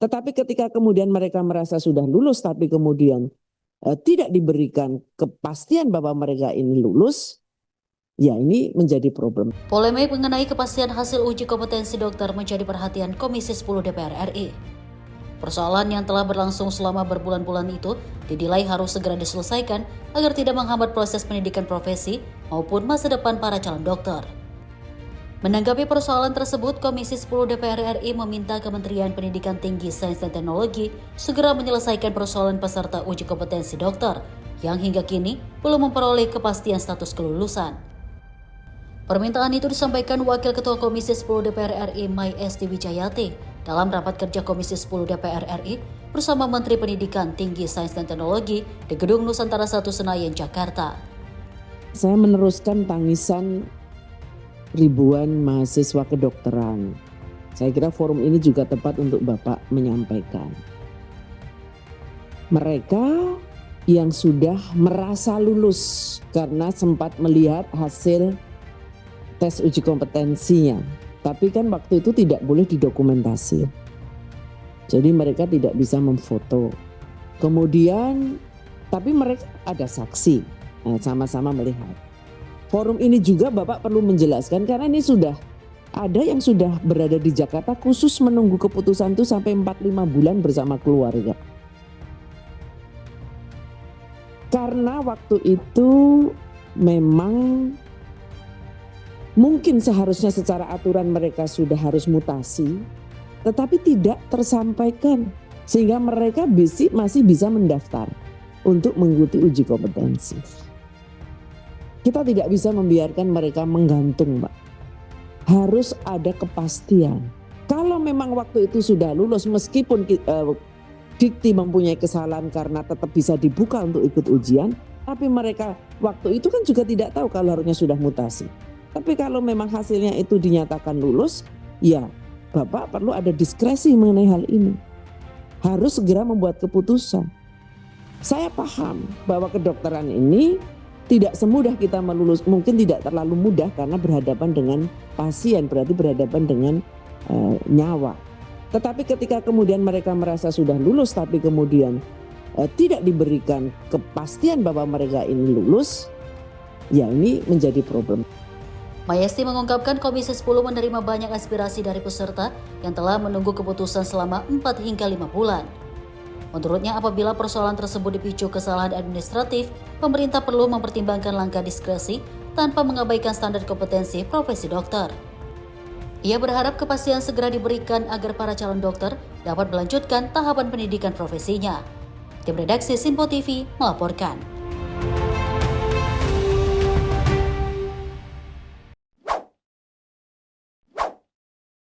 Tetapi ketika kemudian mereka merasa sudah lulus tapi kemudian tidak diberikan kepastian bahwa mereka ini lulus, ya ini menjadi problem. Polemik mengenai kepastian hasil uji kompetensi dokter menjadi perhatian Komisi 10 DPR RI. Persoalan yang telah berlangsung selama berbulan-bulan itu dinilai harus segera diselesaikan agar tidak menghambat proses pendidikan profesi maupun masa depan para calon dokter. Menanggapi persoalan tersebut, Komisi 10 DPR RI meminta Kementerian Pendidikan Tinggi, Sains dan Teknologi segera menyelesaikan persoalan peserta uji kompetensi dokter yang hingga kini belum memperoleh kepastian status kelulusan. Permintaan itu disampaikan Wakil Ketua Komisi 10 DPR RI Mai Esti Wijayati dalam rapat kerja Komisi 10 DPR RI bersama Menteri Pendidikan Tinggi, Sains dan Teknologi di Gedung Nusantara 1 Senayan, Jakarta. Saya meneruskan tangisan ribuan mahasiswa kedokteran. Saya kira forum ini juga tepat untuk Bapak menyampaikan. Mereka yang sudah merasa lulus karena sempat melihat hasil tes uji kompetensinya, tapi kan waktu itu tidak boleh didokumentasi. Jadi mereka tidak bisa memfoto. Kemudian, tapi mereka ada saksi, sama-sama melihat. Forum ini juga Bapak perlu menjelaskan karena ini sudah ada yang sudah berada di Jakarta khusus menunggu keputusan itu sampai 4-5 bulan bersama keluarga. Karena waktu itu memang mungkin seharusnya secara aturan mereka sudah harus mutasi, tetapi tidak tersampaikan sehingga mereka masih bisa mendaftar untuk mengikuti uji kompetensi. Kita tidak bisa membiarkan mereka menggantung, Pak. Harus ada kepastian. Kalau memang waktu itu sudah lulus, meskipun dikti mempunyai kesalahan karena tetap bisa dibuka untuk ikut ujian, tapi mereka waktu itu kan juga tidak tahu kalau harusnya sudah mutasi. Tapi kalau memang hasilnya itu dinyatakan lulus, ya Bapak perlu ada diskresi mengenai hal ini. Harus segera membuat keputusan. Saya paham bahwa kedokteran ini tidak semudah kita melulus, mungkin tidak terlalu mudah karena berhadapan dengan pasien, berarti berhadapan dengan nyawa. Tetapi ketika kemudian mereka merasa sudah lulus tapi kemudian tidak diberikan kepastian bahwa mereka ini lulus, ya ini menjadi problem. Mayesti mengungkapkan Komisi 10 menerima banyak aspirasi dari peserta yang telah menunggu keputusan selama 4 hingga 5 bulan. Menurutnya, apabila persoalan tersebut dipicu kesalahan administratif, pemerintah perlu mempertimbangkan langkah diskresi tanpa mengabaikan standar kompetensi profesi dokter. Ia berharap kepastian segera diberikan agar para calon dokter dapat melanjutkan tahapan pendidikan profesinya. Tim redaksi Sinpo TV melaporkan.